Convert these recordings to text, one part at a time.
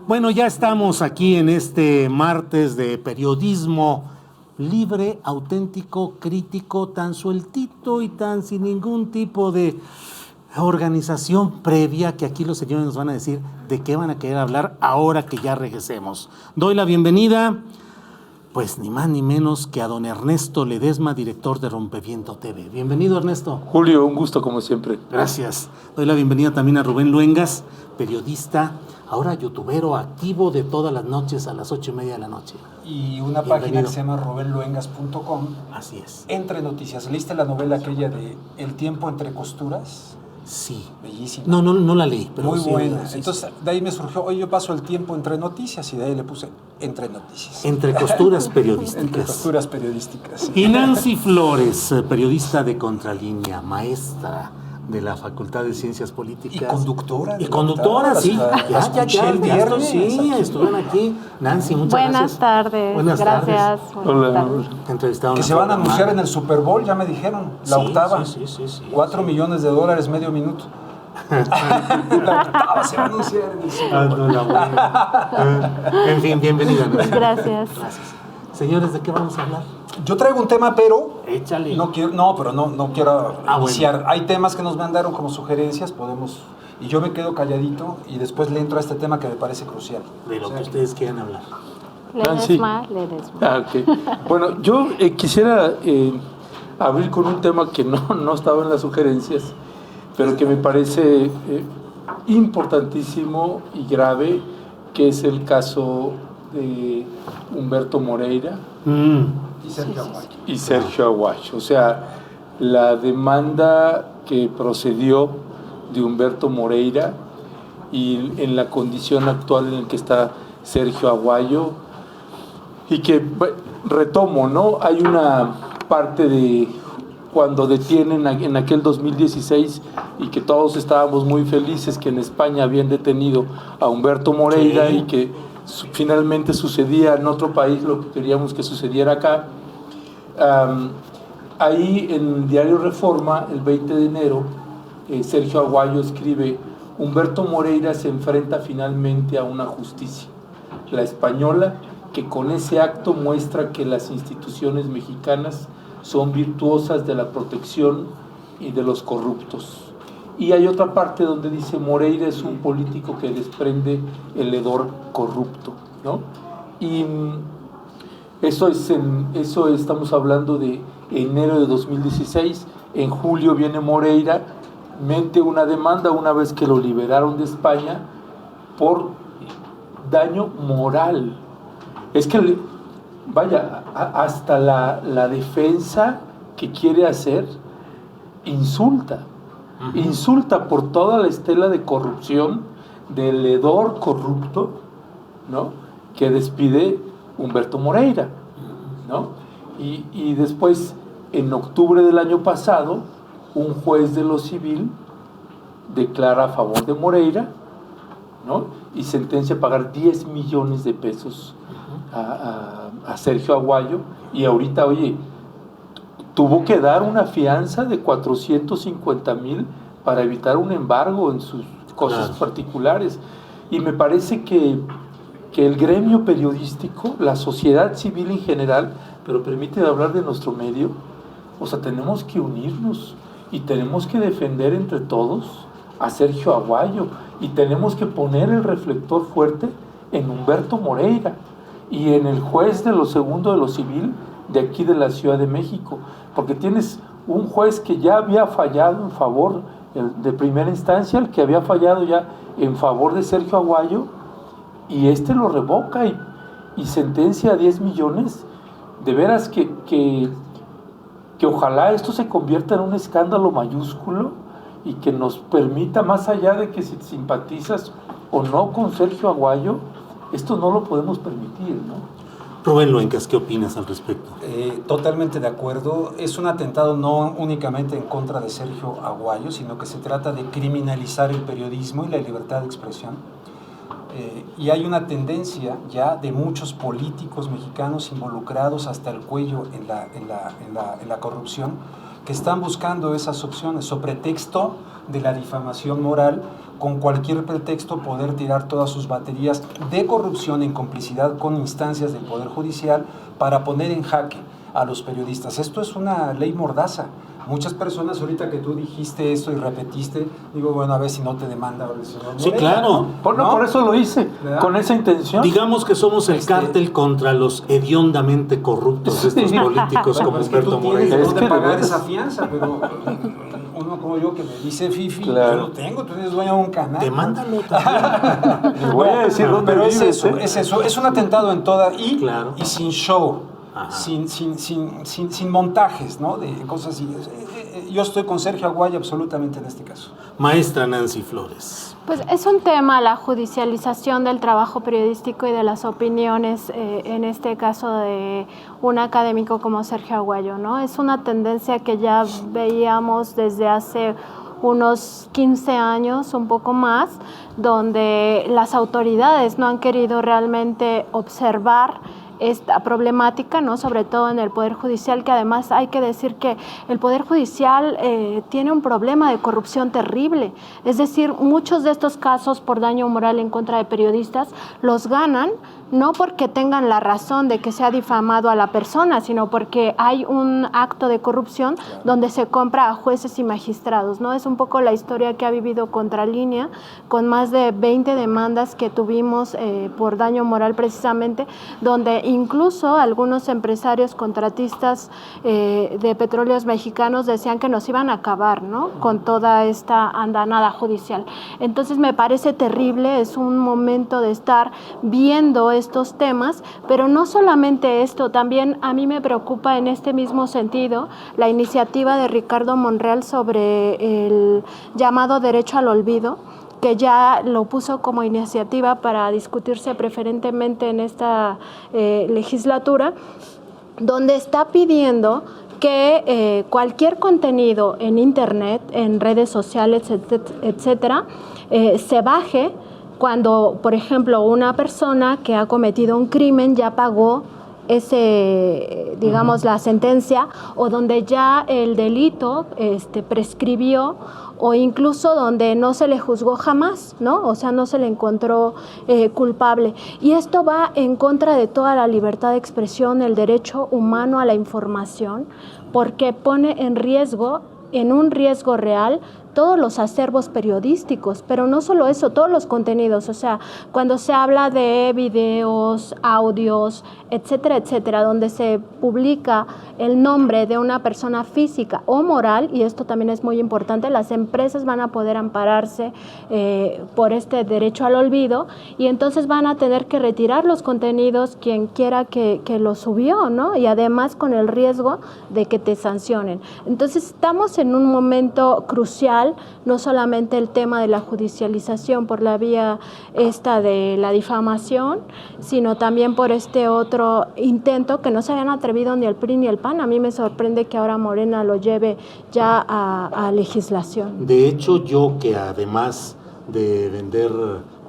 Bueno, ya estamos aquí en este martes de periodismo libre, auténtico, crítico, tan sueltito y tan sin ningún tipo de organización previa, que aquí los señores nos van a decir de qué van a querer hablar ahora que ya regresemos. Doy la bienvenida, pues ni más ni menos que a don Ernesto Ledesma, director de Rompeviento TV. Bienvenido, Ernesto. Julio, un gusto como siempre. Gracias. Doy la bienvenida también a Rubén Luengas, periodista, ahora youtubero activo de todas las noches a las 8:30 de la noche. Y una página que se llama rubenluengas.com. Así es. Entre noticias. ¿Leíste la novela aquella de El tiempo entre costuras? Sí. Bellísima. No la leí, pero muy sí, buena. sí, entonces, de ahí me surgió, hoy yo paso el tiempo entre noticias, y de ahí le puse Entre noticias. Entre costuras periodísticas. Entre costuras periodísticas. Y Nancy Flores, periodista de Contralínea, maestra de la Facultad de Ciencias Políticas. Y conductora. Y conductora, sí. Ya el viernes. Sí, estuvieron aquí. Nancy, muchas Buenas gracias. Tardes. Buenas Gracias. tardes. Buenas tardes. Entrevistaron Que se van a anunciar en el Super Bowl, ya me dijeron. La octava. Sí. 4 millones de dólares, medio minuto. La octava se va a anunciar en el Super Bowl. En fin, bienvenida, Nancy. Gracias. Señores, ¿de qué vamos a hablar? Yo traigo un tema, pero Échale. no quiero iniciar. Bueno. Hay temas que nos mandaron como sugerencias, podemos, y yo me quedo calladito y después le entro a este tema que me parece crucial. De lo que ustedes quieran hablar. Ledesma. Ok. Bueno, yo quisiera abrir con un tema que no estaba en las sugerencias, pero que me parece importantísimo y grave, que es el caso de Humberto Moreira y Sergio Aguayo. O sea, la demanda que procedió de Humberto Moreira y en la condición actual en la que está Sergio Aguayo, y que retomo, ¿no? Hay una parte de cuando detienen en aquel 2016 y que todos estábamos muy felices que en España habían detenido a Humberto Moreira, sí, y que finalmente sucedía en otro país lo que queríamos que sucediera acá. Ahí en el diario Reforma, el 20 de enero, Sergio Aguayo escribe: Humberto Moreira se enfrenta finalmente a una justicia, la española, que con ese acto muestra que las instituciones mexicanas son virtuosas de la protección y de los corruptos. Y hay otra parte donde dice: Moreira es un político que desprende el hedor corrupto, ¿no? Y eso estamos hablando de enero de 2016. En julio viene Moreira, mete una demanda una vez que lo liberaron de España por daño moral. Es que, hasta la defensa que quiere hacer insulta por toda la estela de corrupción, del hedor corrupto, ¿no?, que despide Humberto Moreira, ¿no? Y después, en octubre del año pasado, un juez de lo civil declara a favor de Moreira, ¿no?, y sentencia a pagar 10 millones de pesos a Sergio Aguayo. Y ahorita, oye, tuvo que dar una fianza de 450,000 para evitar un embargo en sus cosas particulares. Y me parece que el gremio periodístico, la sociedad civil en general, pero permíteme hablar de nuestro medio, o sea, tenemos que unirnos y tenemos que defender entre todos a Sergio Aguayo, y tenemos que poner el reflector fuerte en Humberto Moreira y en el juez de lo segundo de lo civil de aquí de la Ciudad de México, porque tienes un juez que ya había fallado en favor de primera instancia, el que había fallado ya en favor de Sergio Aguayo, y lo revoca y sentencia a 10 millones. De veras que ojalá esto se convierta en un escándalo mayúsculo y que nos permita, más allá de que si simpatizas o no con Sergio Aguayo, esto no lo podemos permitir, ¿no? Rubén Luengas, ¿qué opinas al respecto? Totalmente de acuerdo. Es un atentado no únicamente en contra de Sergio Aguayo, sino que se trata de criminalizar el periodismo y la libertad de expresión. Y hay una tendencia ya de muchos políticos mexicanos involucrados hasta el cuello en la corrupción, que están buscando esas opciones, sobre pretexto de la difamación moral, con cualquier pretexto poder tirar todas sus baterías de corrupción en complicidad con instancias del Poder Judicial para poner en jaque a los periodistas. Esto es una ley mordaza. Muchas personas, ahorita que tú dijiste esto y repetiste, digo, bueno, a ver si no te demanda el señor Morena. Sí, claro. Por eso lo hice, ¿verdad? Con esa intención. Digamos que somos el cártel contra los hediondamente corruptos, estos políticos como Humberto Moreira. Es que pagar esa fianza, pero uno como yo que me dice Fifi, claro. Yo no tengo, tú eres dueño de un canal. Demándalo también. Les voy a decir dónde pero vives, es eso, es un atentado en toda, y sin show. Ajá. Sin montajes, ¿no? De cosas así. Yo estoy con Sergio Aguayo absolutamente en este caso. Maestra Nancy Flores. Pues es un tema la judicialización del trabajo periodístico y de las opiniones, en este caso de un académico como Sergio Aguayo, ¿no? Es una tendencia que ya veíamos desde hace unos 15 años, un poco más, donde las autoridades no han querido realmente observar esta problemática, ¿no? Sobre todo en el Poder Judicial, que además hay que decir que el Poder Judicial tiene un problema de corrupción terrible. Es decir, muchos de estos casos por daño moral en contra de periodistas los ganan no porque tengan la razón de que se ha difamado a la persona, sino porque hay un acto de corrupción donde se compra a jueces y magistrados, ¿no? Es un poco la historia que ha vivido Contralínea, con más de 20 demandas que tuvimos por daño moral precisamente, donde incluso algunos empresarios contratistas de petróleos mexicanos decían que nos iban a acabar, ¿no? Con toda esta andanada judicial. Entonces me parece terrible, es un momento de estar viendo estos temas, pero no solamente esto, también a mí me preocupa en este mismo sentido la iniciativa de Ricardo Monreal sobre el llamado derecho al olvido, que ya lo puso como iniciativa para discutirse preferentemente en esta legislatura, donde está pidiendo que cualquier contenido en internet, en redes sociales, etcétera, se baje cuando, por ejemplo, una persona que ha cometido un crimen ya pagó digamos, la sentencia, o donde ya el delito prescribió, o incluso donde no se le juzgó jamás, ¿no? O sea, no se le encontró culpable. Y esto va en contra de toda la libertad de expresión, el derecho humano a la información, porque pone en riesgo, en un riesgo real, todos los acervos periodísticos, pero no solo eso, todos los contenidos, o sea, cuando se habla de videos, audios, etcétera, etcétera, donde se publica el nombre de una persona física o moral, y esto también es muy importante, las empresas van a poder ampararse por este derecho al olvido, y entonces van a tener que retirar los contenidos quien quiera que lo subió, ¿no? Y además con el riesgo de que te sancionen. Entonces estamos en un momento crucial, no solamente el tema de la judicialización por la vía de la difamación, sino también por este otro intento que no se habían atrevido ni el PRI ni el PAN. A mí me sorprende que ahora Morena lo lleve ya a legislación. De hecho, yo que además de vender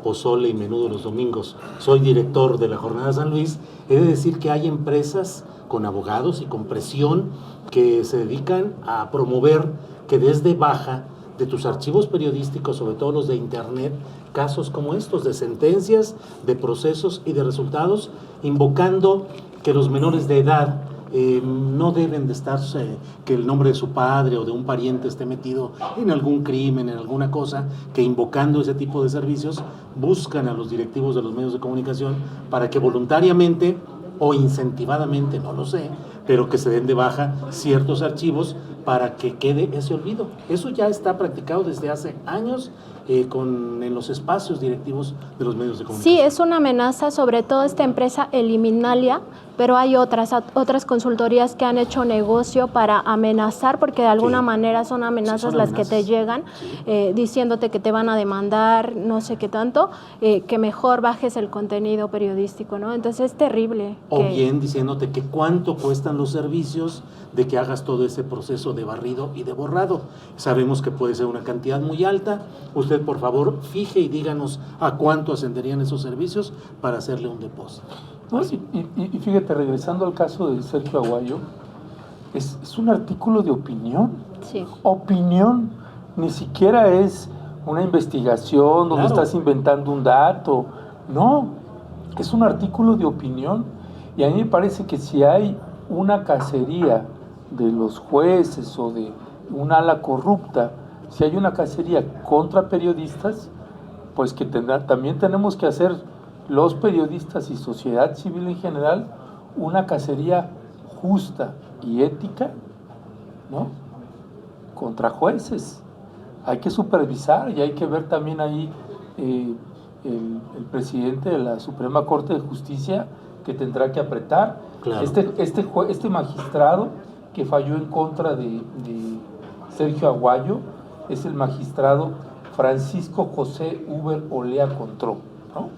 pozole y menudo los domingos, soy director de la Jornada San Luis, he de decir que hay empresas con abogados y con presión que se dedican a promover que desde baja de tus archivos periodísticos, sobre todo los de internet, casos como estos, de sentencias, de procesos y de resultados, invocando que los menores de edad no deben de estar, que el nombre de su padre o de un pariente esté metido en algún crimen, en alguna cosa, que invocando ese tipo de servicios buscan a los directivos de los medios de comunicación para que voluntariamente o incentivadamente, no lo sé, pero que se den de baja ciertos archivos para que quede ese olvido. Eso ya está practicado desde hace años en los espacios directivos de los medios de comunicación. Sí, es una amenaza, sobre todo esta empresa Eliminalia, pero hay otras consultorías que han hecho negocio para amenazar, porque de alguna manera son amenazas las que te llegan, diciéndote que te van a demandar, no sé qué tanto, que mejor bajes el contenido periodístico, ¿no? Entonces es terrible. O bien diciéndote que cuánto cuestan los servicios de que hagas todo ese proceso de barrido y de borrado. Sabemos que puede ser una cantidad muy alta. Usted, por favor, fije y díganos a cuánto ascenderían esos servicios para hacerle un depósito. No, y fíjate, regresando al caso de Sergio Aguayo, es un artículo de opinión. Sí. Opinión, ni siquiera es una investigación donde Claro. estás inventando un dato. No, es un artículo de opinión. Y a mí me parece que si hay una cacería de los jueces o de un ala corrupta, si hay una cacería contra periodistas, pues que también tenemos que hacer los periodistas y sociedad civil en general una cacería justa y ética, ¿no?, contra jueces. Hay que supervisar y hay que ver también ahí el presidente de la Suprema Corte de Justicia, que tendrá que apretar. Claro. Este magistrado que falló en contra de Sergio Aguayo es el magistrado Francisco José Uber Olea Contró, ¿no?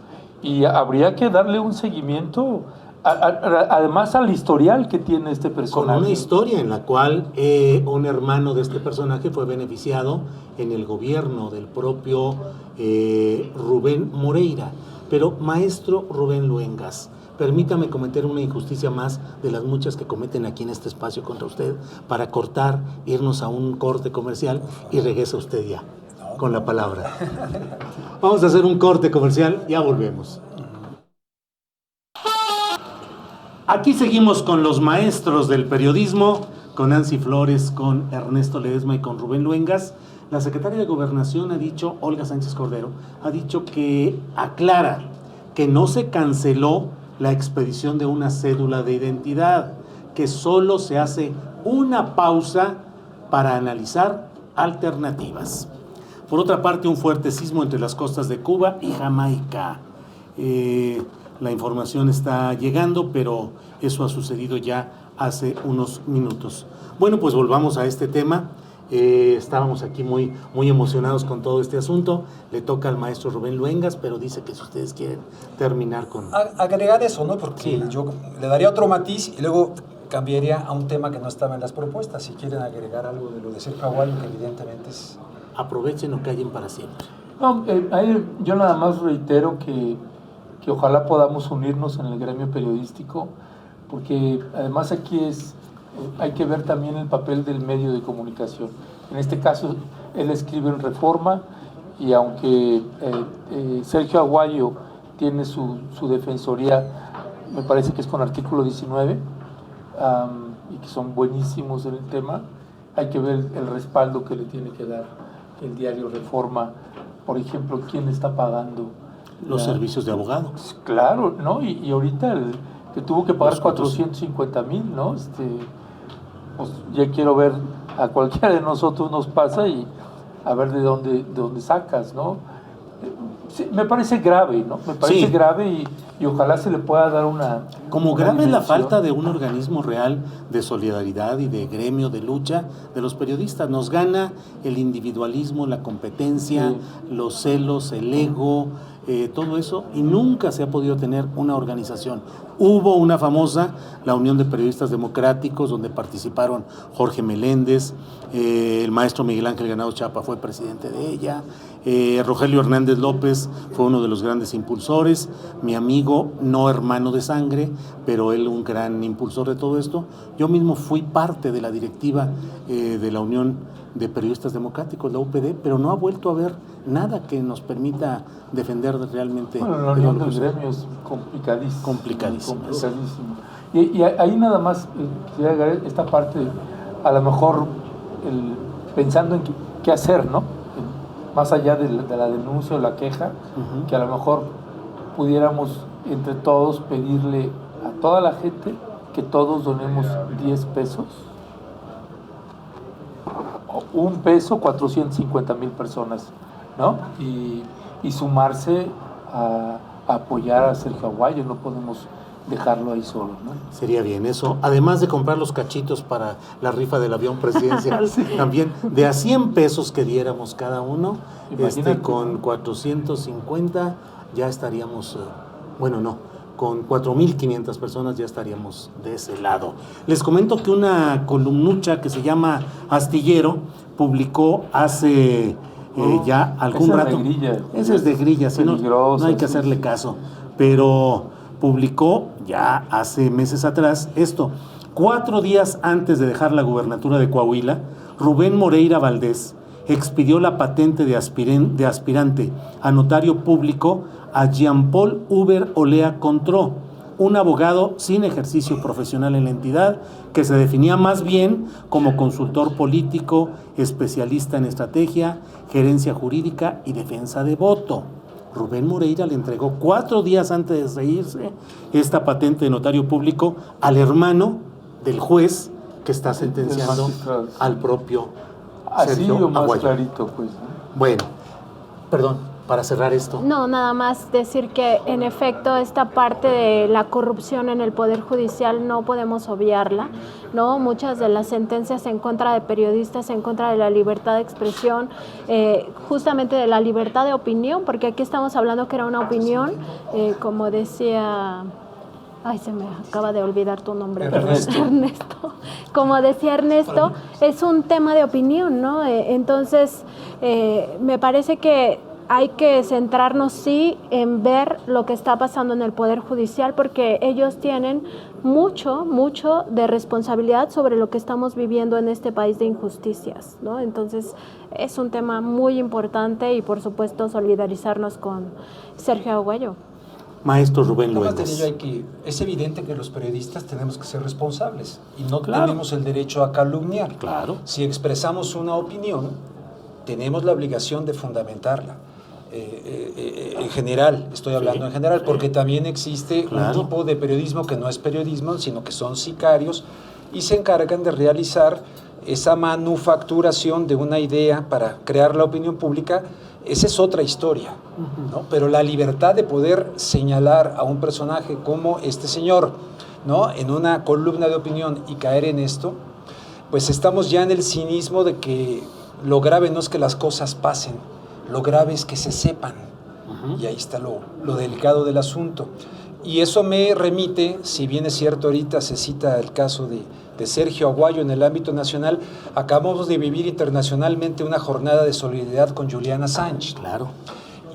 Y habría que darle un seguimiento, además al historial que tiene este personaje. Con una historia en la cual un hermano de este personaje fue beneficiado en el gobierno del propio Rubén Moreira. Pero, maestro Rubén Luengas, permítame cometer una injusticia más de las muchas que cometen aquí en este espacio contra usted, para cortar, irnos a un corte comercial y regresa usted ya con la palabra. Vamos a hacer un corte comercial, ya volvemos. Aquí seguimos con los maestros del periodismo, con Nancy Flores, con Ernesto Ledesma y con Rubén Luengas. La secretaria de Gobernación ha dicho, Olga Sánchez Cordero, ha dicho que aclara que no se canceló la expedición de una cédula de identidad, que solo se hace una pausa para analizar alternativas. Por otra parte, un fuerte sismo entre las costas de Cuba y Jamaica. La información está llegando, pero eso ha sucedido ya hace unos minutos. Bueno, pues volvamos a este tema. Estábamos aquí muy emocionados con todo este asunto. Le toca al maestro Rubén Luengas, pero dice que si ustedes quieren terminar con... Agregar eso, ¿no? Porque sí, yo le daría otro matiz y luego cambiaría a un tema que no estaba en las propuestas. Si quieren agregar algo de lo de Sergio Aguayo, que evidentemente es... Aprovechen o callen para siempre. No, yo nada más reitero que ojalá podamos unirnos en el gremio periodístico, porque además aquí hay que ver también el papel del medio de comunicación. En este caso, él escribe en Reforma, y aunque Sergio Aguayo tiene su defensoría, me parece que es con artículo 19, y que son buenísimos en el tema, hay que ver el respaldo que le tiene que dar el diario Reforma. Por ejemplo, ¿quién está pagando Los servicios de abogados? Claro, ¿no? Y ahorita que tuvo que pagar Los 450,000, ¿no? Pues ya quiero ver, a cualquiera de nosotros nos pasa y a ver de dónde sacas, ¿no? Sí, me parece grave, ¿no? Me parece grave y ojalá se le pueda dar una... Como una grave es la dimensión. falta de un organismo real de solidaridad y de gremio de lucha de los periodistas. Nos gana el individualismo, la competencia, los celos, el ego, todo eso, y nunca se ha podido tener una organización. Hubo una famosa, la Unión de Periodistas Democráticos, donde participaron Jorge Meléndez, el maestro Miguel Ángel Granados Chapa fue presidente de ella, Rogelio Hernández López fue uno de los grandes impulsores, mi amigo, no hermano de sangre, pero él un gran impulsor de todo esto. Yo mismo fui parte de la directiva de la Unión de Periodistas Democráticos, la UPD, pero no ha vuelto a haber nada que nos permita defender realmente. Bueno, la unión del gremio es complicadísimo. Complicadísimo. Y ahí nada más quería agregar esta parte, a lo mejor pensando en qué hacer, ¿no? Más allá de la denuncia o la queja, que a lo mejor pudiéramos entre todos pedirle a toda la gente que todos donemos 10 pesos. Un peso, 450,000 personas, ¿no? Y sumarse a apoyar a Sergio Aguayo. No podemos dejarlo ahí solo, ¿no? Sería bien eso, además de comprar los cachitos para la rifa del avión presidencial, también de a 100 pesos que diéramos cada uno, con 450 ya estaríamos, con 4,500 personas ya estaríamos de ese lado. Les comento que una columnucha que se llama Astillero publicó hace ya algún rato. Ese es de grilla, si no hay que hacerle caso. Pero publicó ya hace meses atrás esto. 4 días antes de dejar la gubernatura de Coahuila, Rubén Moreira Valdés, expidió la patente de aspirante a notario público a Jean-Paul Hubert Olea Contró, un abogado sin ejercicio profesional en la entidad, que se definía más bien como consultor político, especialista en estrategia, gerencia jurídica y defensa de voto. Rubén Moreira le entregó 4 días antes de irse esta patente de notario público al hermano del juez que está sentenciando al propio Sergio Así o más Aguayo. clarito, pues, ¿no? Bueno, perdón, para cerrar esto. No, nada más decir que en efecto esta parte de la corrupción en el Poder Judicial no podemos obviarla, ¿no? Muchas de las sentencias en contra de periodistas, en contra de la libertad de expresión, justamente de la libertad de opinión, porque aquí estamos hablando que era una opinión, como decía... Ay, se me acaba de olvidar tu nombre. Ernesto. Ernesto. Como decía Ernesto, es un tema de opinión, ¿no? Entonces, me parece que hay que centrarnos, sí, en ver lo que está pasando en el Poder Judicial, porque ellos tienen mucho de responsabilidad sobre lo que estamos viviendo en este país de injusticias, ¿no? Entonces, es un tema muy importante y, por supuesto, solidarizarnos con Sergio Aguayo. Maestro Rubén Nada más Luengas. tenía que, es evidente que los periodistas tenemos que ser responsables y no Claro. tenemos el derecho a calumniar. Claro. Si expresamos una opinión, tenemos la obligación de fundamentarla. En general, estoy hablando en general, porque también existe Claro. un tipo de periodismo que no es periodismo, sino que son sicarios y se encargan de realizar esa manufacturación de una idea para crear la opinión pública. Esa es otra historia, ¿no? Pero la libertad de poder señalar a un personaje como este señor, ¿no? En una columna de opinión y caer en esto, pues estamos ya en el cinismo de que lo grave no es que las cosas pasen, lo grave es que se sepan. Y ahí está lo delicado del asunto. Y eso me remite, si bien es cierto ahorita se cita el caso de Sergio Aguayo en el ámbito nacional, acabamos de vivir internacionalmente una jornada de solidaridad con Julian Assange. Claro.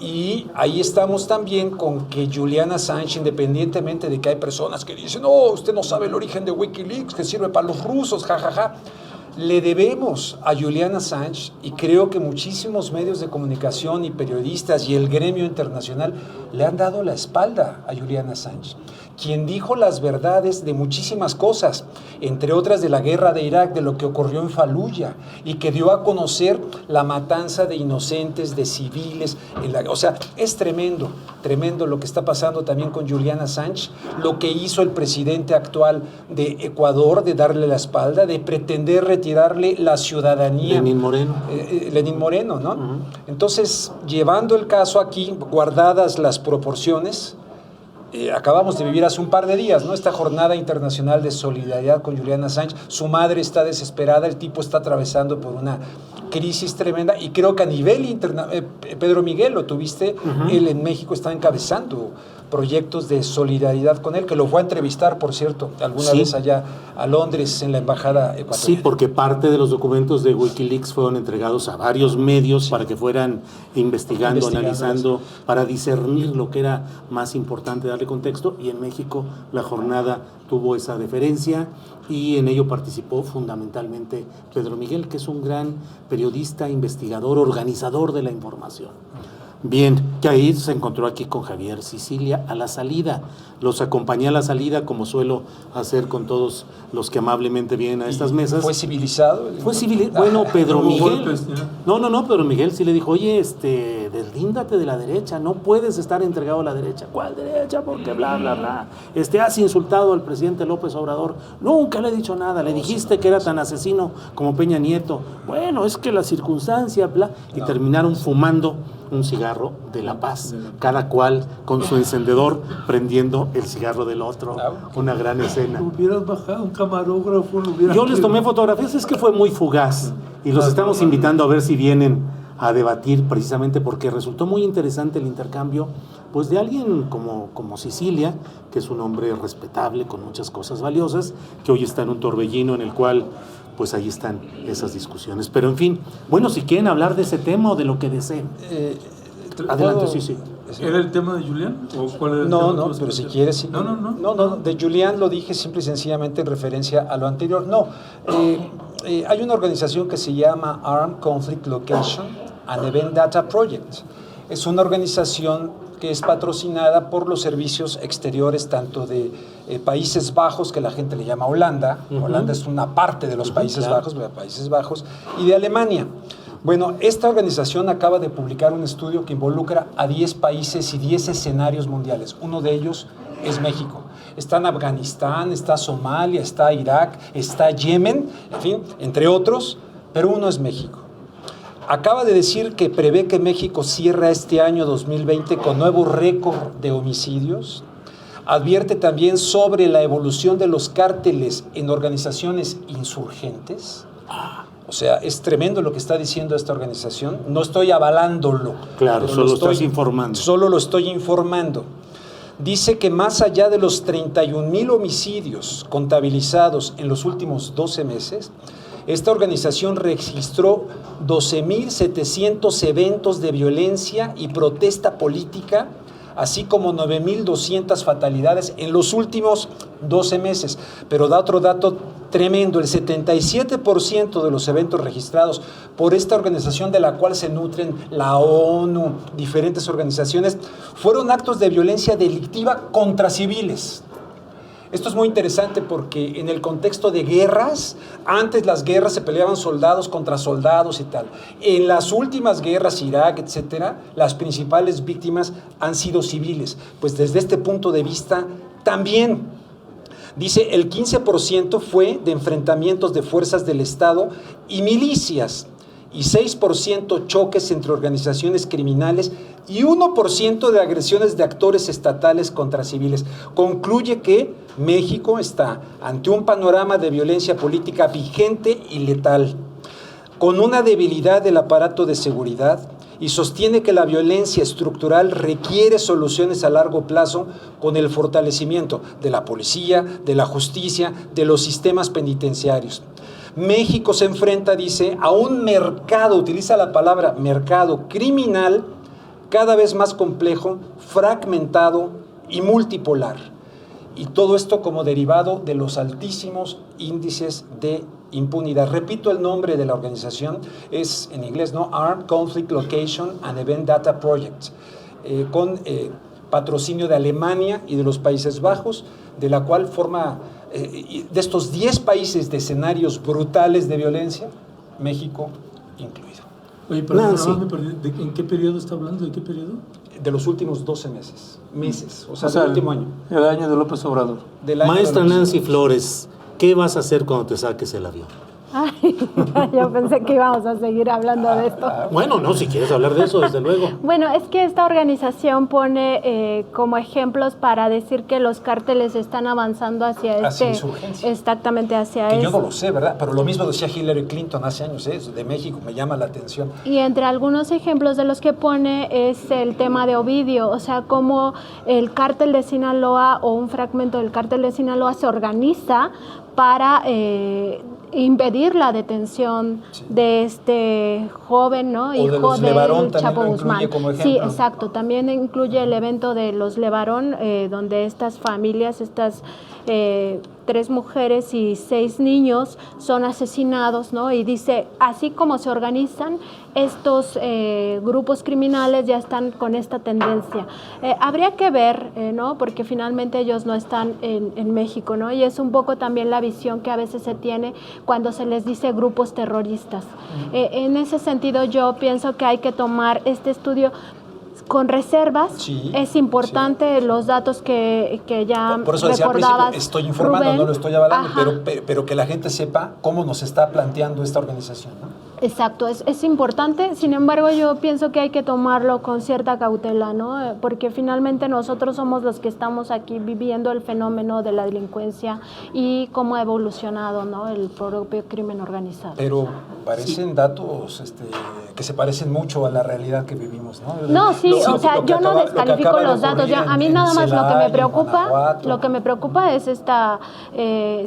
Y ahí estamos también con que Julian Assange, independientemente de que hay personas que dicen, no, usted no sabe el origen de Wikileaks, que sirve para los rusos, jajaja. Le debemos a Julian Assange, y creo que muchísimos medios de comunicación y periodistas y el gremio internacional le han dado la espalda a Julian Assange, quien dijo las verdades de muchísimas cosas, entre otras de la guerra de Irak, de lo que ocurrió en Fallujah, y que dio a conocer la matanza de inocentes, de civiles. O sea, es tremendo, tremendo lo que está pasando también con Julian Assange, lo que hizo el presidente actual de Ecuador, de darle la espalda, de pretender retirarle la ciudadanía. Lenín Moreno. Lenín Moreno, ¿no? Entonces, llevando el caso aquí, guardadas las proporciones, acabamos de vivir hace un par de días, ¿no? Esta jornada internacional de solidaridad con Julian Assange. Su madre está desesperada, el tipo está atravesando por una crisis tremenda, y creo que a nivel internacional, Pedro Miguel, lo tuviste, él en México está encabezando proyectos de solidaridad con él, que lo fue a entrevistar, por cierto, alguna vez allá a Londres en la embajada ecuatoriana. Sí, porque parte de los documentos de Wikileaks fueron entregados a varios medios para que fueran investigando, analizando, para discernir lo que era más importante, darle contexto, y en México la jornada tuvo esa deferencia y en ello participó fundamentalmente Pedro Miguel, que es un gran periodista, investigador, organizador de la información. Bien, que ahí se encontró aquí con Javier Sicilia a la salida. Los acompañé a la salida, como suelo hacer con todos los que amablemente vienen a estas mesas. ¿Fue civilizado? Fue civilizado. Bueno, Pedro hubo Miguel. golpes, No, Pedro Miguel sí le dijo, oye, deslíndate de la derecha, no puedes estar entregado a la derecha. ¿Cuál derecha? Porque bla, bla, bla. Has insultado al presidente López Obrador. Nunca le he dicho nada. Le dijiste que era tan asesino como Peña Nieto. Bueno, es que la circunstancia, bla. Y terminaron fumando un cigarro de La Paz, cada cual con su encendedor prendiendo el cigarro del otro. Una gran escena. Hubieras bajado un camarógrafo, lo hubiera... Yo les tomé fotografías, es que fue muy fugaz y los estamos invitando a ver si vienen a debatir, precisamente porque resultó muy interesante el intercambio, pues de alguien como Sicilia, que es un hombre respetable con muchas cosas valiosas, que hoy está en un torbellino en el cual pues ahí están esas discusiones. Pero en fin, bueno, si quieren hablar de ese tema o de lo que deseen. Adelante, sí. ¿Era el tema de Julián? ¿O cuál era el No, tema? pero si quieres... Sí. No, de Julián lo dije simple y sencillamente en referencia a lo anterior. No, hay una organización que se llama Armed Conflict Location and Event Data Project. Es una organización que es patrocinada por los servicios exteriores tanto de Países Bajos, que la gente le llama Holanda. Holanda es una parte de los Países Bajos, Países Bajos, y de Alemania. Bueno, esta organización acaba de publicar un estudio que involucra a 10 países y 10 escenarios mundiales. Uno de ellos es México. Está en Afganistán, está Somalia, está Irak, está Yemen, en fin, entre otros, pero uno es México. Acaba de decir que prevé que México cierra este año 2020 con nuevo récord de homicidios. Advierte también sobre la evolución de los cárteles en organizaciones insurgentes. O sea, es tremendo lo que está diciendo esta organización. No estoy avalándolo. Claro, solo estás informando. Solo lo estoy informando. Dice que más allá de los 31,000 homicidios contabilizados en los últimos 12 meses, esta organización registró 12,700 eventos de violencia y protesta política, así como 9,200 fatalidades en los últimos 12 meses. Pero da otro dato tremendo: el 77% de los eventos registrados por esta organización, de la cual se nutren la ONU, diferentes organizaciones, fueron actos de violencia delictiva contra civiles. Esto es muy interesante porque en el contexto de guerras, antes las guerras se peleaban soldados contra soldados y tal. En las últimas guerras, Irak, etcétera, las principales víctimas han sido civiles. Pues desde este punto de vista también, dice, el 15% fue de enfrentamientos de fuerzas del Estado y milicias, y 6% choques entre organizaciones criminales y 1% de agresiones de actores estatales contra civiles. Concluye que México está ante un panorama de violencia política vigente y letal, con una debilidad del aparato de seguridad, y sostiene que la violencia estructural requiere soluciones a largo plazo con el fortalecimiento de la policía, de la justicia, de los sistemas penitenciarios. México se enfrenta, dice, a un mercado, utiliza la palabra mercado criminal, cada vez más complejo, fragmentado y multipolar. Y todo esto como derivado de los altísimos índices de impunidad. Repito el nombre de la organización, es en inglés, ¿no? Armed Conflict Location and Event Data Project, con patrocinio de Alemania y de los Países Bajos, de la cual forma, de estos 10 países de escenarios brutales de violencia, México incluido. Oye, pero me perdí. ¿En qué periodo está hablando? ¿De qué periodo? De los últimos 12 meses, o sea, del último año. El año de López Obrador. Maestra Nancy Flores, ¿qué vas a hacer cuando te saques el avión? Ay, yo pensé que íbamos a seguir hablando de esto. Bueno, no, si quieres hablar de eso, desde luego. Bueno, es que esta organización pone como ejemplos para decir que los cárteles están avanzando hacia insurgencia. Exactamente, hacia que eso. Yo no lo sé, ¿verdad? Pero lo mismo decía Hillary Clinton hace años, de México, me llama la atención. Y entre algunos ejemplos de los que pone es el tema de Ovidio, o sea, cómo el cártel de Sinaloa o un fragmento del cártel de Sinaloa se organiza para impedir la detención de este joven, ¿no? Hijo del Chapo Guzmán. Sí, exacto. También incluye el evento de los Levarón, donde estas familias, estas 3 mujeres y 6 niños son asesinados, ¿no? Y dice, así como se organizan, estos grupos criminales ya están con esta tendencia. Habría que ver, ¿no? Porque finalmente ellos no están en México, ¿no? Y es un poco también la visión que a veces se tiene cuando se les dice grupos terroristas. En ese sentido, yo pienso que hay que tomar este estudio con reservas. Sí, es importante los datos que ya por eso decía recordabas, al principio, estoy informando, Rubén. No lo estoy avalando, pero que la gente sepa cómo nos está planteando esta organización, ¿no? Exacto, es importante, sin embargo yo pienso que hay que tomarlo con cierta cautela, ¿no? Porque finalmente nosotros somos los que estamos aquí viviendo el fenómeno de la delincuencia y cómo ha evolucionado, ¿no? El propio crimen organizado. Pero parecen datos que se parecen mucho a la realidad que vivimos, ¿no? No, sí, o sea, yo no descalifico los datos, a mí nada más lo que me preocupa es esta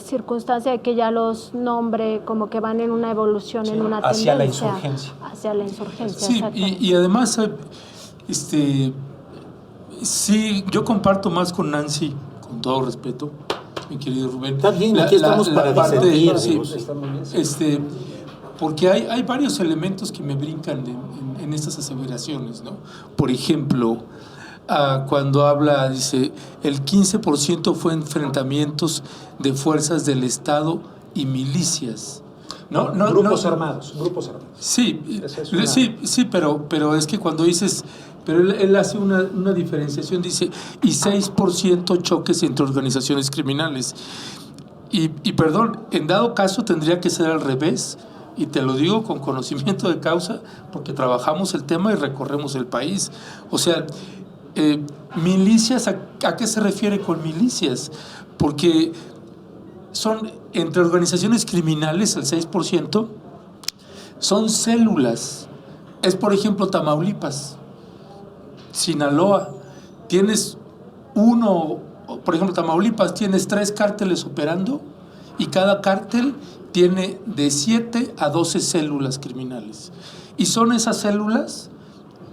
circunstancia de que ya los nombre como que van en una evolución, en una tendencia. Hacia la insurgencia. Hacia la insurgencia, sí, y además, sí, yo comparto más con Nancy, con todo respeto, mi querido Rubén. Está bien, aquí estamos para disentir. Sí, Está muy bien, sí. Porque hay varios elementos que me brincan en estas aseveraciones, ¿no? Por ejemplo, cuando habla, dice, el 15% fue enfrentamientos de fuerzas del Estado y milicias. Grupos armados. Sí, una... sí, pero es que cuando dices, pero él hace una diferenciación, dice, y 6% choques entre organizaciones criminales. Y perdón, en dado caso tendría que ser al revés, y te lo digo con conocimiento de causa, porque trabajamos el tema y recorremos el país. O sea, milicias, ¿a qué se refiere con milicias? Porque son entre organizaciones criminales, el 6%, son células. Es, por ejemplo, Tamaulipas, Sinaloa. Tienes por ejemplo, Tamaulipas, tienes 3 cárteles operando y cada cártel tiene de 7 a 12 células criminales. Y son esas células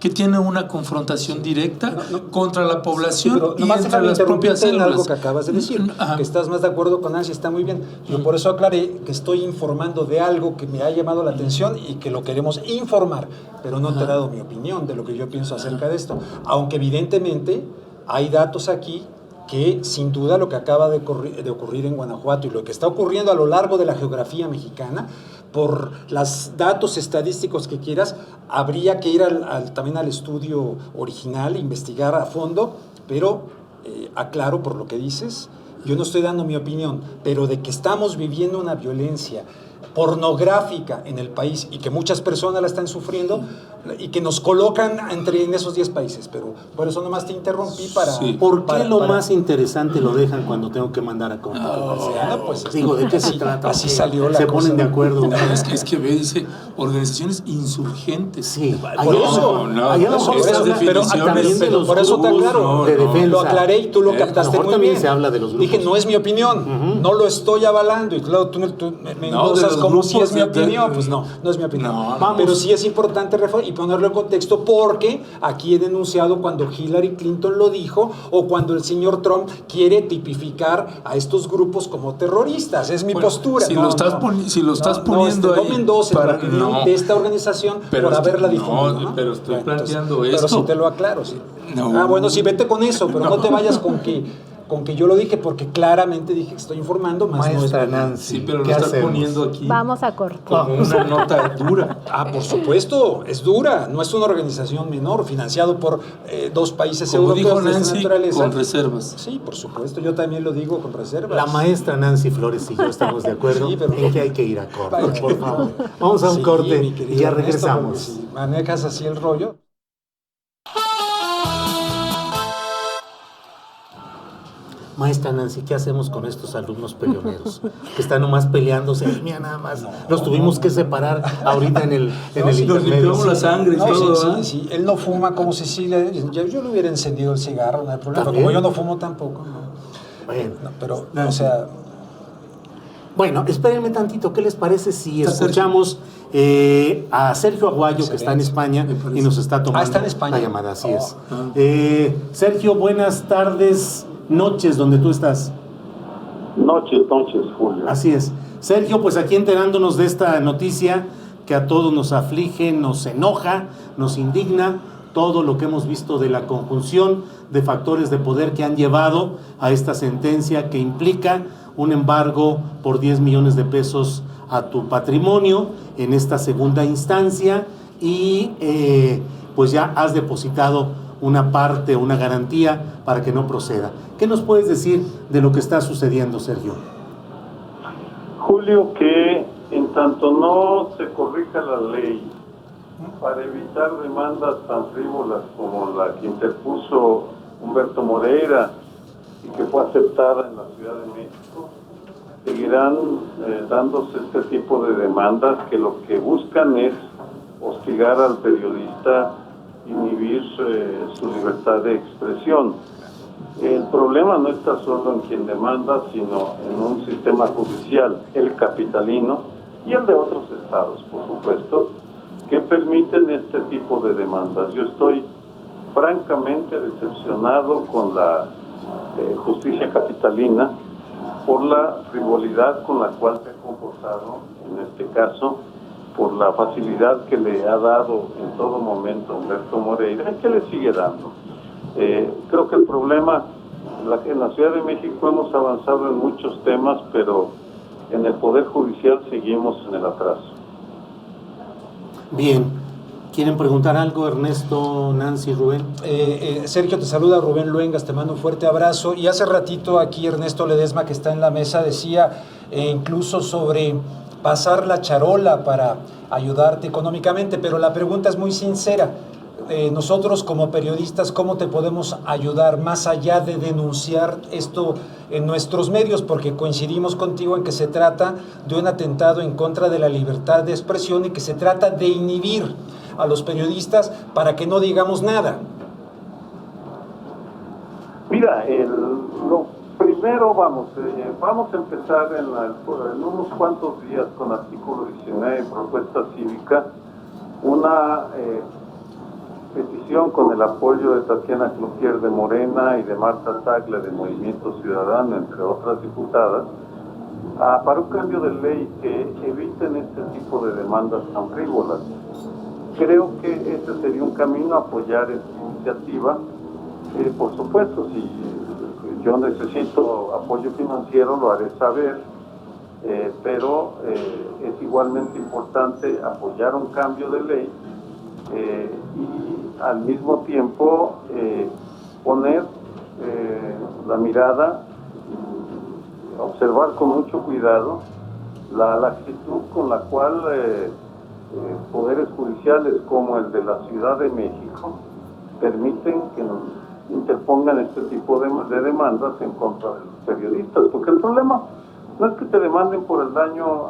que tienen una confrontación directa contra la población, sí, y entre las propias células. Algo que acabas de decir, que estás más de acuerdo con Nancy, está muy bien. Yo por eso aclaré que estoy informando de algo que me ha llamado la atención y que lo queremos informar, pero no te he dado mi opinión de lo que yo pienso acerca de esto. Aunque evidentemente hay datos aquí que sin duda lo que acaba de ocurrir en Guanajuato y lo que está ocurriendo a lo largo de la geografía mexicana, por los datos estadísticos que quieras, habría que ir también al estudio original, investigar a fondo, pero aclaro por lo que dices, yo no estoy dando mi opinión, pero de que estamos viviendo una violencia pornográfica en el país y que muchas personas la están sufriendo y que nos colocan en esos 10 países, pero por eso nomás te interrumpí para... Sí. ¿Por qué lo más interesante lo dejan cuando tengo que mandar a corte? Pues digo, ¿de qué se trata? Así salió la se cosa. Ponen de acuerdo. Es que dice organizaciones insurgentes. Sí, por eso, por eso te aclaro, de defensa. lo aclaré y tú lo captaste muy bien. Se habla de los grupos. Dije, no es mi opinión, no lo estoy avalando, y claro, tú me endosas como si es mi opinión, pues no es mi opinión. Pero sí es importante y ponerlo en contexto, porque aquí he denunciado cuando Hillary Clinton lo dijo o cuando el señor Trump quiere tipificar a estos grupos como terroristas. Es mi postura. Si lo estás poniendo ahí, no me endoses de esta organización por haberla difundido. No, pero estoy planteando esto. Pero sí te lo aclaro, sí. Bueno, sí, vete con eso, pero no te vayas con que yo lo dije, porque claramente dije que estoy informando, más Maestra no es... Nancy, sí, pero lo estás poniendo aquí. Vamos a corte. Como una nota dura. Por supuesto, es dura. No es una organización menor, financiado por 2 países europeos. Como dijo Nancy, de naturaleza. con reservas. Sí, por supuesto, yo también lo digo con reservas. La maestra Nancy Flores y yo estamos de acuerdo en que hay que ir a corte, por favor. Vamos a un corte y ya regresamos. Si manejas así el rollo... Maestra Nancy, ¿qué hacemos con estos alumnos peleoneros? Que están nomás peleándose. Mira, nada más. Los tuvimos que separar ahorita en el intermedio. Nos limpiamos la sangre y todo. Sí. Él no fuma como Cecilia. Yo le hubiera encendido el cigarro, no hay problema. Pero como yo no fumo tampoco. Bueno. Pero, o sea... Bueno, espérenme tantito. ¿Qué les parece si escuchamos a Sergio Aguayo, que está en España y nos está tomando está en España. la llamada? Así es. Sergio, buenas tardes. Noches, donde tú estás. Noches, Julio. Así es. Sergio, pues aquí enterándonos de esta noticia que a todos nos aflige, nos enoja, nos indigna, todo lo que hemos visto de la conjunción de factores de poder que han llevado a esta sentencia que implica un embargo por 10 millones de pesos a tu patrimonio en esta segunda instancia y pues ya has depositado una parte, una garantía para que no proceda. ¿Qué nos puedes decir de lo que está sucediendo, Sergio? Julio, que en tanto no se corrija la ley para evitar demandas tan frívolas como la que interpuso Humberto Moreira y que fue aceptada en la Ciudad de México, seguirán dándose este tipo de demandas que lo que buscan es hostigar al periodista, inhibir su libertad de expresión. El problema no está solo en quien demanda, sino en un sistema judicial, el capitalino y el de otros estados, por supuesto, que permiten este tipo de demandas. Yo estoy francamente decepcionado con la justicia capitalina, por la frivolidad con la cual se ha comportado, en este caso, por la facilidad que le ha dado en todo momento Humberto Moreira, y que le sigue dando. Creo que el problema, en la Ciudad de México hemos avanzado en muchos temas, pero en el Poder Judicial seguimos en el atraso. Bien. ¿Quieren preguntar algo, Ernesto, Nancy, Rubén? Sergio, te saluda Rubén Luengas, te mando un fuerte abrazo. Y hace ratito aquí Ernesto Ledesma, que está en la mesa, decía incluso sobre pasar la charola para ayudarte económicamente, pero la pregunta es muy sincera. Nosotros como periodistas, ¿cómo te podemos ayudar más allá de denunciar esto en nuestros medios? Porque coincidimos contigo en que se trata de un atentado en contra de la libertad de expresión y que se trata de inhibir a los periodistas para que no digamos nada. Mira, lo primero vamos a empezar en unos cuantos días con artículo 19 de propuesta cívica, una petición con el apoyo de Tatiana Cloutier de Morena y de Marta Tagle de Movimiento Ciudadano, entre otras diputadas, para un cambio de ley que eviten este tipo de demandas tan frívolas. Creo que ese sería un camino, apoyar esta iniciativa. Por supuesto, si yo necesito apoyo financiero, lo haré saber, pero es igualmente importante apoyar un cambio de ley y al mismo tiempo poner la mirada, observar con mucho cuidado la actitud con la cual poderes judiciales como el de la Ciudad de México permiten que nos interpongan este tipo de demandas en contra de los periodistas, porque el problema no es que te demanden por el daño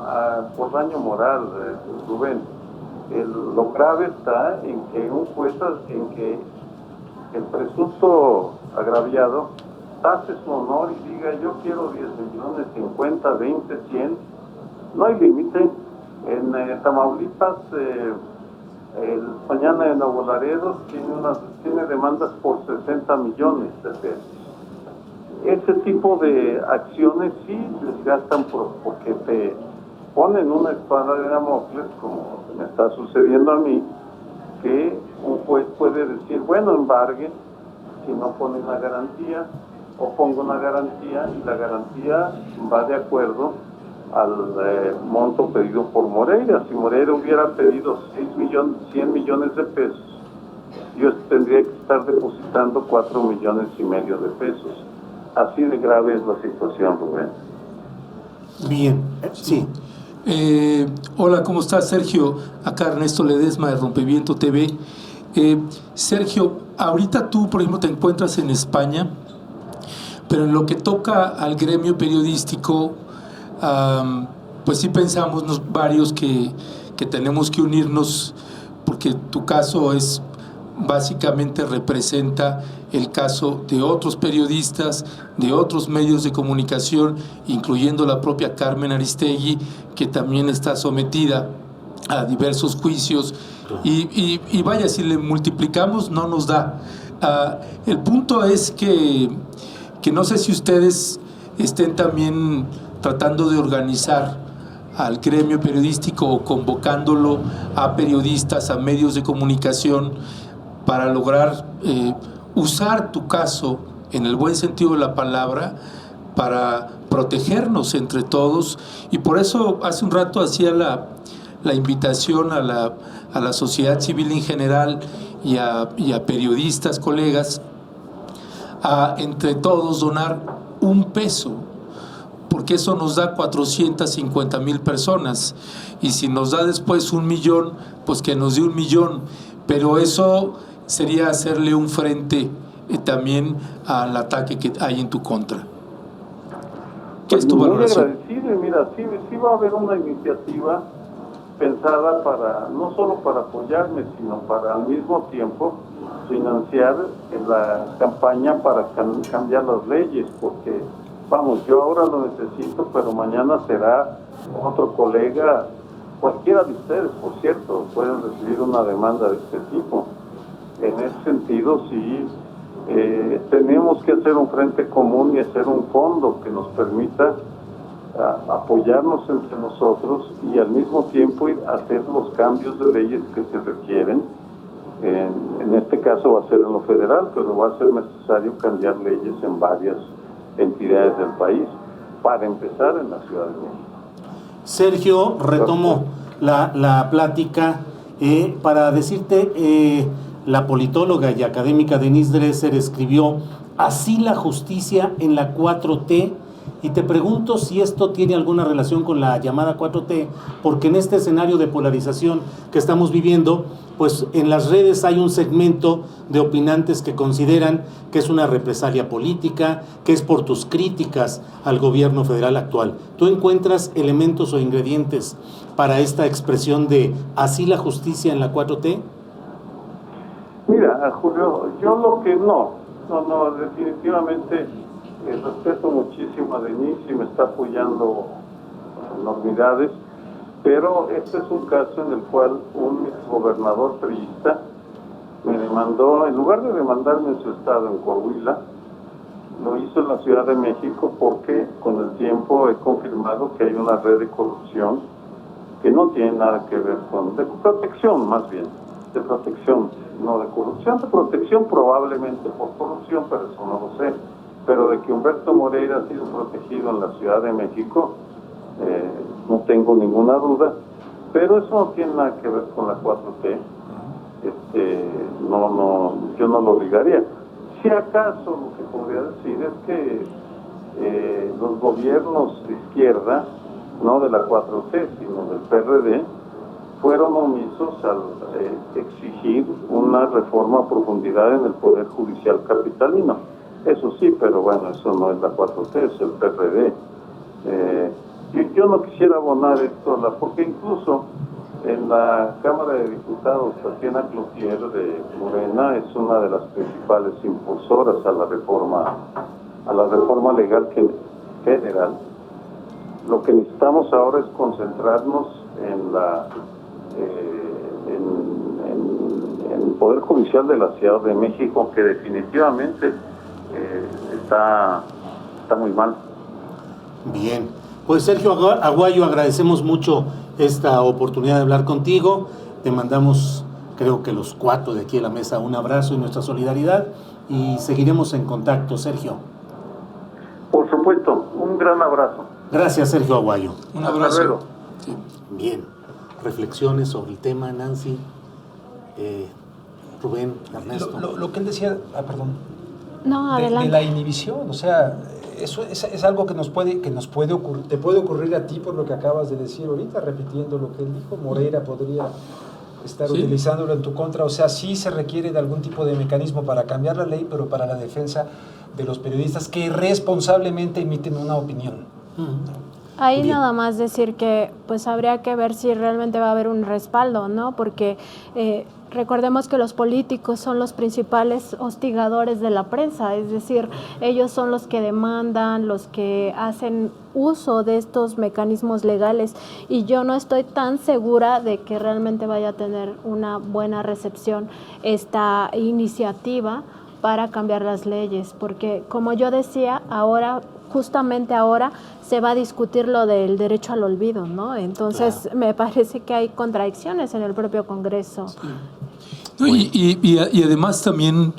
moral, Rubén. Lo grave está en que el presunto agraviado tase su honor y diga: yo quiero 10 millones, 50, 20, 100, no hay límite. En Tamaulipas, mañana de Nuevo Laredo tiene demandas por 60 millones de pesos. Ese tipo de acciones sí desgastan porque te ponen una espada de Damocles, como me está sucediendo a mí, que un juez puede decir: bueno, embargue si no pone una garantía, o pongo una garantía y la garantía va de acuerdo al monto pedido por Moreira. Si Moreira hubiera pedido 100 millones de pesos, yo tendría que estar depositando 4,5 millones de pesos. Así de grave es la situación, Rubén. Bien, sí. Hola, ¿cómo estás, Sergio? Acá Ernesto Ledesma de Rompeviento TV. Sergio, ahorita tú, por ejemplo, te encuentras en España, pero en lo que toca al gremio periodístico, pues sí pensamos varios que tenemos que unirnos, porque tu caso básicamente representa el caso de otros periodistas, de otros medios de comunicación, incluyendo la propia Carmen Aristegui, que también está sometida a diversos juicios, y vaya, si le multiplicamos no nos da. El punto es que no sé si ustedes estén también tratando de organizar al gremio periodístico o convocándolo a periodistas, a medios de comunicación, para lograr usar tu caso en el buen sentido de la palabra para protegernos entre todos. Y por eso hace un rato hacía la invitación a la sociedad civil en general y a periodistas, colegas, a entre todos donar $1, porque eso nos da 450,000 personas, y si nos da después 1 millón, pues que nos dé 1 millón, pero eso sería hacerle un frente también al ataque que hay en tu contra. ¿Qué es tu valoración? Muy agradecido. Mira, sí va a haber una iniciativa pensada no solo para apoyarme, sino para al mismo tiempo financiar la campaña para cambiar las leyes, porque vamos, yo ahora lo necesito, pero mañana será otro colega, cualquiera de ustedes, por cierto, pueden recibir una demanda de este tipo. En ese sentido, sí, tenemos que hacer un frente común y hacer un fondo que nos permita apoyarnos entre nosotros y al mismo tiempo hacer los cambios de leyes que se requieren. En este caso va a ser en lo federal, pero va a ser necesario cambiar leyes en varias entidades del país, para empezar en la Ciudad de México. Sergio, retomo la plática para decirte, la politóloga y académica Denise Dresser escribió Así la justicia en la 4T, y te pregunto si esto tiene alguna relación con la llamada 4T, porque en este escenario de polarización que estamos viviendo, pues en las redes hay un segmento de opinantes que consideran que es una represalia política, que es por tus críticas al gobierno federal actual. ¿Tú encuentras elementos o ingredientes para esta expresión de así la justicia en la 4T? Mira, Julio, yo lo que no, definitivamente respeto muchísimo a Denise y me está apoyando enormidades, pero este es un caso en el cual un exgobernador priista me demandó, en lugar de demandarme en su estado, en Coahuila, lo hizo en la Ciudad de México porque con el tiempo he confirmado que hay una red de corrupción que no tiene nada que ver con, de protección más bien, de protección, no de corrupción, de protección probablemente por corrupción, pero eso no lo sé, pero de que Humberto Moreira ha sido protegido en la Ciudad de México, no tengo ninguna duda, pero eso no tiene nada que ver con la 4T. Yo no lo obligaría. Si acaso lo que podría decir es que los gobiernos de izquierda, no de la 4T, sino del PRD, fueron omisos al exigir una reforma a profundidad en el Poder Judicial capitalino. Eso sí, pero bueno, eso no es la 4T, es el PRD. Yo no quisiera abonar esto, porque incluso en la Cámara de Diputados, Tatiana Cloutier de Morena es una de las principales impulsoras a la reforma legal federal. Lo que necesitamos ahora es concentrarnos en el Poder Judicial de la Ciudad de México, que definitivamente está muy mal. Bien, pues Sergio Aguayo, agradecemos mucho esta oportunidad de hablar contigo. Te mandamos, creo que los 4 de aquí a la mesa, un abrazo y nuestra solidaridad, y seguiremos en contacto, Sergio. Por supuesto, un gran abrazo. Gracias, Sergio Aguayo. Un abrazo. Sí. Bien, reflexiones sobre el tema, Nancy, Rubén, Ernesto. Lo que él decía, perdón. No, adelante. De la inhibición, o sea, eso es algo que nos puede ocurrir, te puede ocurrir a ti por lo que acabas de decir ahorita, repitiendo lo que él dijo. Moreira podría estar utilizándolo en tu contra, o sea, sí se requiere de algún tipo de mecanismo para cambiar la ley, pero para la defensa de los periodistas que responsablemente emiten una opinión. Ahí nada más decir que pues habría que ver si realmente va a haber un respaldo, ¿no? Porque recordemos que los políticos son los principales hostigadores de la prensa, es decir, ellos son los que demandan, los que hacen uso de estos mecanismos legales, y yo no estoy tan segura de que realmente vaya a tener una buena recepción esta iniciativa para cambiar las leyes, porque como yo decía, justamente ahora se va a discutir lo del derecho al olvido, ¿no? Entonces, claro, me parece que hay contradicciones en el propio Congreso. Sí. No, y además también,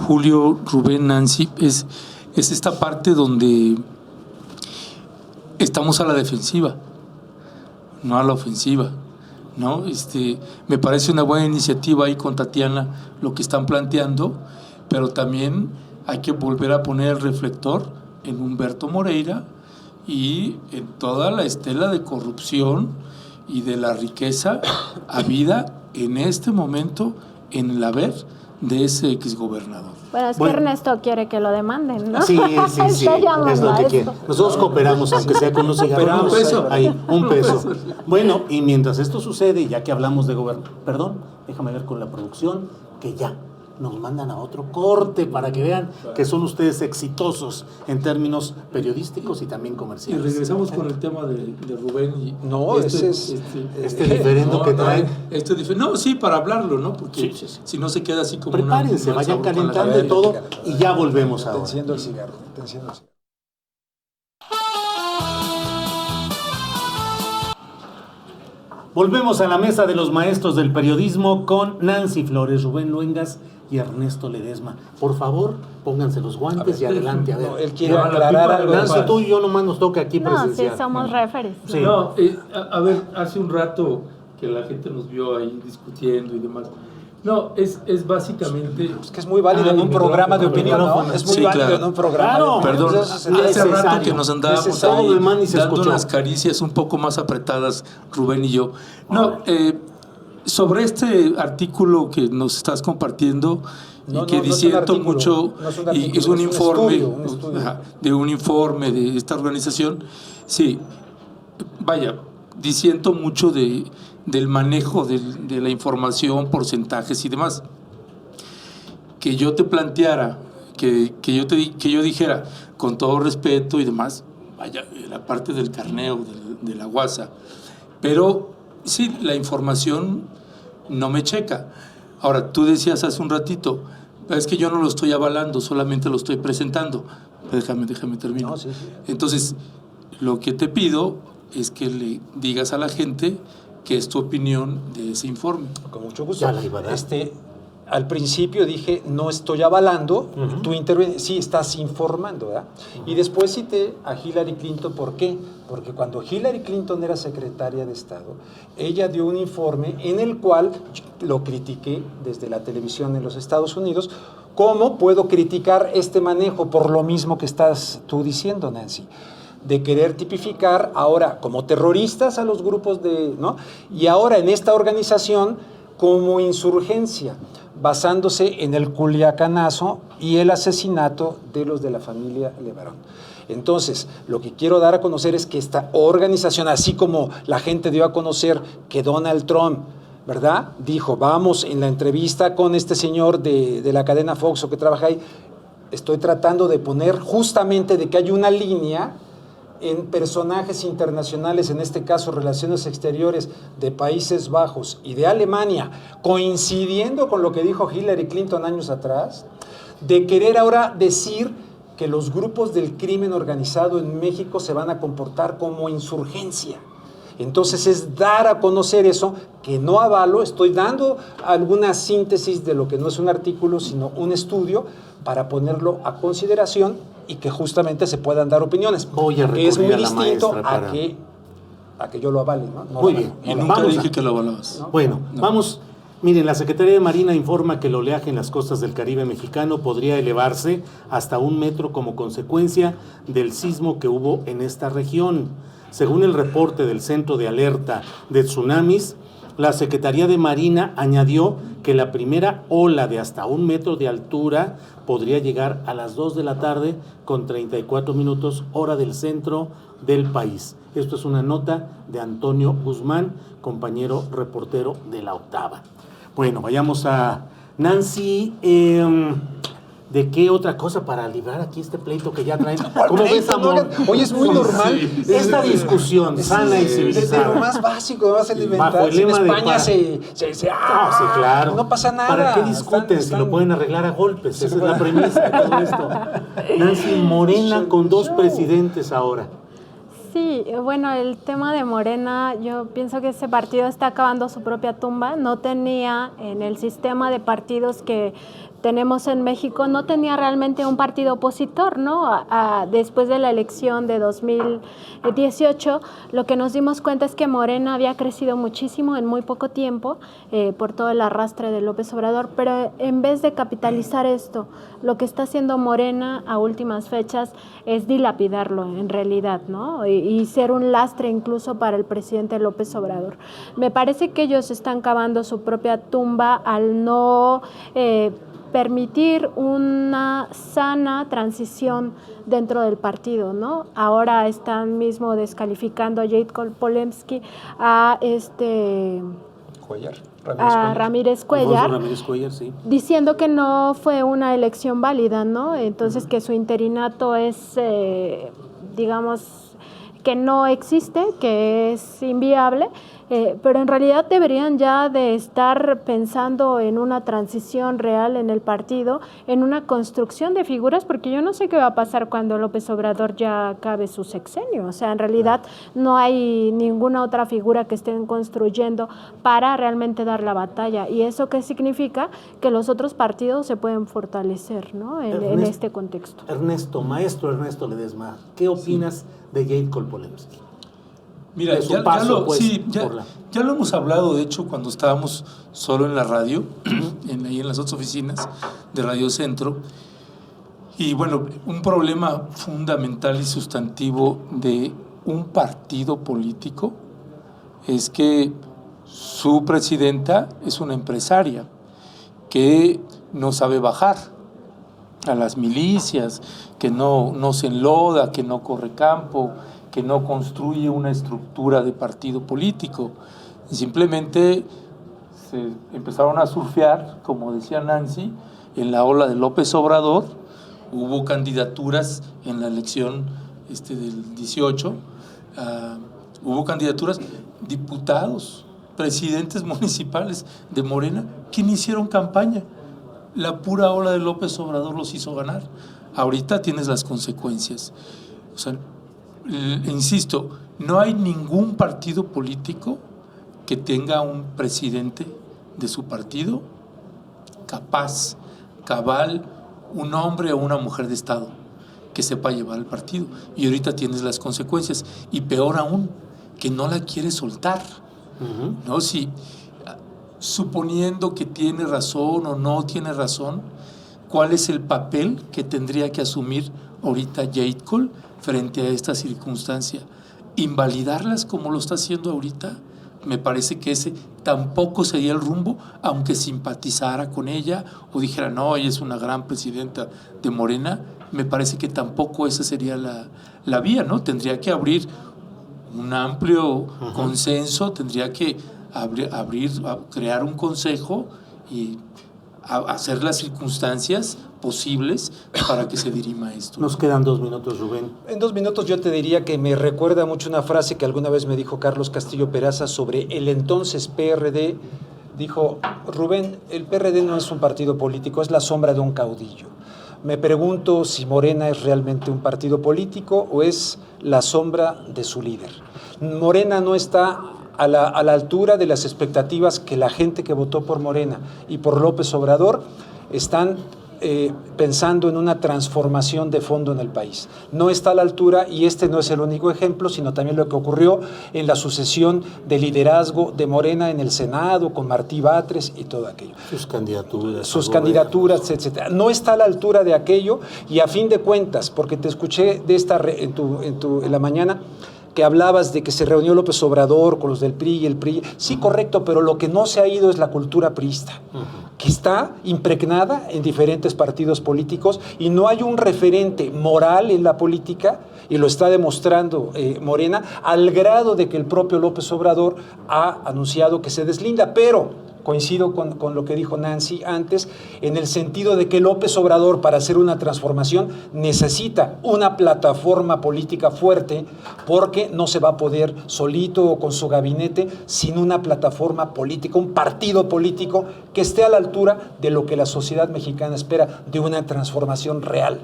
Julio, Rubén, Nancy, es esta parte donde estamos a la defensiva, no a la ofensiva, ¿no? Me parece una buena iniciativa ahí con Tatiana lo que están planteando, pero también hay que volver a poner el reflector en Humberto Moreira y en toda la estela de corrupción y de la riqueza habida en este momento en el haber de ese exgobernador. Bueno, es que Ernesto quiere que lo demanden, ¿no? Sí, es lo que quiere. Nosotros cooperamos, aunque sea con unos cigarros. Un peso. Ahí, un peso. Bueno, y mientras esto sucede, ya que hablamos de gobierno, perdón, déjame ver con la producción, que ya nos mandan a otro corte para que vean que son ustedes exitosos en términos periodísticos y también Y comerciales. regresamos con el tema de Rubén. Y No, ese es... Este diferendo que traen. No, sí, para hablarlo, ¿no? Porque Sí. si no se queda así como Prepárense, un mal vayan sabor con la calentando y garganta. todo y ya volvemos Te ahora. enciendo el cigarro, te enciendo el cigarro. Volvemos a la mesa de los maestros del periodismo con Nancy Flores, Rubén Luengas y Ernesto Ledesma. Por favor, pónganse los guantes y adelante. A ver. No, él quiere Llevan la aclarar pipa, algo. Nancy, Paz. tú y yo nomás nos toca aquí No, sí, presenciar. somos referees. Sí. No, a ver, hace un rato que la gente nos vio ahí discutiendo y demás. No, es básicamente... Es que es muy válido en un programa de opinión, ¿no? Es muy Sí, válido claro. en un programa. Claro. de opinión. Perdón, Entonces, hace necesario. rato que nos andábamos Necesario. Todo el man ni ahí se dando escuchó. unas caricias un poco más apretadas, Rubén y yo. No, sobre este artículo que nos estás compartiendo No, y que no es un disiento artículo, mucho, no es un y artículo, es un es un informe, estudio, un estudio. ajá, de un informe de esta organización, sí, vaya, disiento mucho del manejo de la información, porcentajes y demás. Que yo te planteara, que yo dijera, con todo respeto y demás, vaya, la parte del carneo, de la guasa, pero sí, la información no me checa. Ahora, tú decías hace un ratito, es que yo no lo estoy avalando, solamente lo estoy presentando. Déjame terminar. No, sí, sí. Entonces, lo que te pido es que le digas a la gente qué es tu opinión de ese informe. Con mucho gusto. Ya la iba a dar. Al principio dije, no estoy avalando, Ujú. tú sí estás informando, ¿verdad? Y después cité a Hillary Clinton, ¿por qué? Porque cuando Hillary Clinton era secretaria de Estado, ella dio un informe en el cual lo critiqué desde la televisión en los Estados Unidos. ¿Cómo puedo criticar este manejo por lo mismo que estás tú diciendo, Nancy? De querer tipificar ahora como terroristas a los grupos ¿no? Y ahora en esta organización como insurgencia, basándose en el culiacanazo y el asesinato de los de la familia Levarón. Entonces, lo que quiero dar a conocer es que esta organización, así como la gente dio a conocer que Donald Trump, ¿verdad?, dijo, vamos en la entrevista con este señor de la cadena Fox o que trabaja ahí, estoy tratando de poner justamente de que hay una línea en personajes internacionales, en este caso relaciones exteriores de Países Bajos y de Alemania, coincidiendo con lo que dijo Hillary Clinton años atrás, de querer ahora decir que los grupos del crimen organizado en México se van a comportar como insurgencia. Entonces es dar a conocer eso, que no avalo, estoy dando alguna síntesis de lo que no es un artículo, sino un estudio, para ponerlo a consideración y que justamente se puedan dar opiniones. Voy a Que es muy recurrir a la distinto maestra para- a que yo lo avale, ¿no? No Muy lo bien. avalo. Y nunca Vamos dije a- que lo avalabas. ¿no? Bueno, No. vamos. Miren, la Secretaría de Marina informa que el oleaje en las costas del Caribe mexicano podría elevarse hasta 1 metro como consecuencia del sismo que hubo en esta región. Según el reporte del Centro de Alerta de Tsunamis, la Secretaría de Marina añadió que la primera ola de hasta 1 metro de altura podría llegar a las 2 de la tarde con 34 minutos, hora del centro del país. Esto es una nota de Antonio Guzmán, compañero reportero de La Octava. Bueno, vayamos a Nancy. ¿De qué otra cosa para librar aquí este pleito que ya traen? ¿Cómo ves, amor? Oye, es muy normal. Esta discusión sana y Desde lo civilizada. más básico, vas a alimentar. Bajo el Si en lema de España paz. se No, sí, claro. no pasa nada. ¿Para qué discuten si lo pueden arreglar a golpes? Esa es la premisa de todo esto. Nancy, Morena con 2 presidentes ahora. Sí, bueno, el tema de Morena, yo pienso que ese partido está acabando su propia tumba. No tenía en el sistema de partidos que tenemos en México, no tenía realmente un partido opositor, ¿no? Después de la elección de 2018, lo que nos dimos cuenta es que Morena había crecido muchísimo en muy poco tiempo por todo el arrastre de López Obrador, pero en vez de capitalizar esto, lo que está haciendo Morena a últimas fechas es dilapidarlo en realidad, ¿no? Y ser un lastre incluso para el presidente López Obrador. Me parece que ellos están cavando su propia tumba al no permitir una sana transición dentro del partido, ¿no? Ahora están mismo descalificando a Jade Polemski, a Cuellar. Ramírez Alfonso Cuellar, Ramírez Cuellar, sí. diciendo que no fue una elección válida, ¿no? Entonces que su interinato es, digamos, que no existe, que es inviable, pero en realidad deberían ya de estar pensando en una transición real en el partido, en una construcción de figuras, porque yo no sé qué va a pasar cuando López Obrador ya acabe su sexenio. O sea, en realidad no hay ninguna otra figura que estén construyendo para realmente dar la batalla. ¿Y eso qué significa? Que los otros partidos se pueden fortalecer, ¿no? En este contexto. Maestro Ernesto Ledesma, ¿qué opinas de Jade Kolpolemsky? Mira, ya lo hemos hablado, de hecho, cuando estábamos solo en la radio, ahí en las otras oficinas de Radio Centro. Y bueno, un problema fundamental y sustantivo de un partido político es que su presidenta es una empresaria que no sabe bajar a las milicias, que no se enloda, que no corre campo, que no construye una estructura de partido político. Del se empezaron a surfear, como decía Nancy, en la ola de López Obrador. Hubo candidaturas en la elección del 18, hubo candidaturas, diputados, presidentes municipales de Morena, que no hicieron campaña. La pura ola de López Obrador los hizo ganar. Ahorita tienes las consecuencias. O sea, insisto, no hay ningún partido político que tenga un presidente de su partido capaz, cabal, un hombre o una mujer de Estado que sepa llevar el partido. Y ahorita tienes las consecuencias. Y peor aún, que no la quiere soltar. ¿No? Si, suponiendo que tiene razón o no tiene razón, ¿cuál es el papel que tendría que asumir ahorita Jade Col frente a esta circunstancia? ¿Invalidarlas como lo está haciendo ahorita? Me parece que ese tampoco sería el rumbo, aunque simpatizara con ella o dijera, no, ella es una gran presidenta de Morena. Me parece que tampoco esa sería la vía, ¿no? Tendría que abrir un amplio consenso, tendría que crear un consejo y hacer las circunstancias posibles para que se dirima esto. Nos quedan 2 minutos, Rubén. En 2 minutos yo te diría que me recuerda mucho una frase que alguna vez me dijo Carlos Castillo Peraza sobre el entonces PRD. Dijo, Rubén, el PRD no es un partido político, es la sombra de un caudillo. Me pregunto si Morena es realmente un partido político o es la sombra de su líder. Morena no está a la altura de las expectativas que la gente que votó por Morena y por López Obrador están pensando en una transformación de fondo en el país. No está a la altura, y este no es el único ejemplo, sino también lo que ocurrió en la sucesión de liderazgo de Morena en el Senado, con Martí Batres y todo aquello. Sus candidaturas, etcétera. No está a la altura de aquello, y a fin de cuentas, porque te escuché de en la mañana, que hablabas de que se reunió López Obrador con los del PRI y el PRI. Sí, correcto, pero lo que no se ha ido es la cultura priista, que está impregnada en diferentes partidos políticos y no hay un referente moral en la política, y lo está demostrando Morena, al grado de que el propio López Obrador ha anunciado que se deslinda, pero coincido con lo que dijo Nancy antes, en el sentido de que López Obrador, para hacer una transformación, necesita una plataforma política fuerte, porque no se va a poder solito o con su gabinete sin una plataforma política, un partido político que esté a la altura de lo que la sociedad mexicana espera de una transformación real.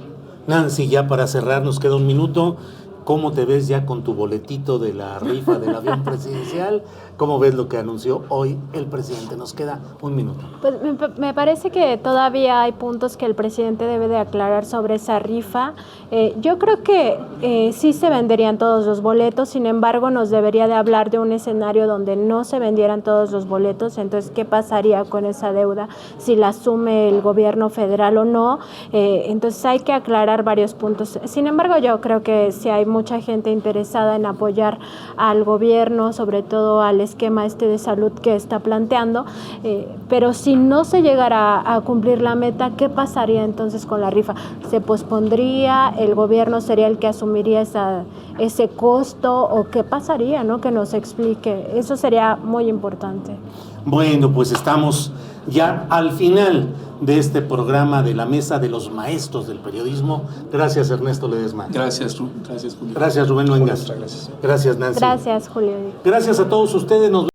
Nancy, ya para cerrar, nos queda 1 minuto. ¿Cómo te ves ya con tu boletito de la rifa del avión presidencial? ¿Cómo ves lo que anunció hoy el presidente? Nos queda 1 minuto. Pues me parece que todavía hay puntos que el presidente debe de aclarar sobre esa rifa. Yo creo que sí se venderían todos los boletos, sin embargo nos debería de hablar de un escenario donde no se vendieran todos los boletos. Entonces, ¿qué pasaría con esa deuda? Si la asume el gobierno federal o no. Entonces hay que aclarar varios puntos. Sin embargo, yo creo que sí hay mucha gente interesada en apoyar al gobierno, sobre todo al esquema de salud que está planteando, pero si no se llegara a cumplir la meta, ¿qué pasaría entonces con la rifa? ¿Se pospondría? ¿El gobierno sería el que asumiría ese costo? ¿O qué pasaría, no? Que nos explique. Eso sería muy importante. Bueno, pues estamos ya al final de este programa de la Mesa de los Maestros del Periodismo. Gracias, Ernesto Ledesma. Gracias, Julio. Gracias, Rubén Luengas. Muchas gracias. Gracias, Nancy. Gracias, Julio. Gracias a todos ustedes. Nos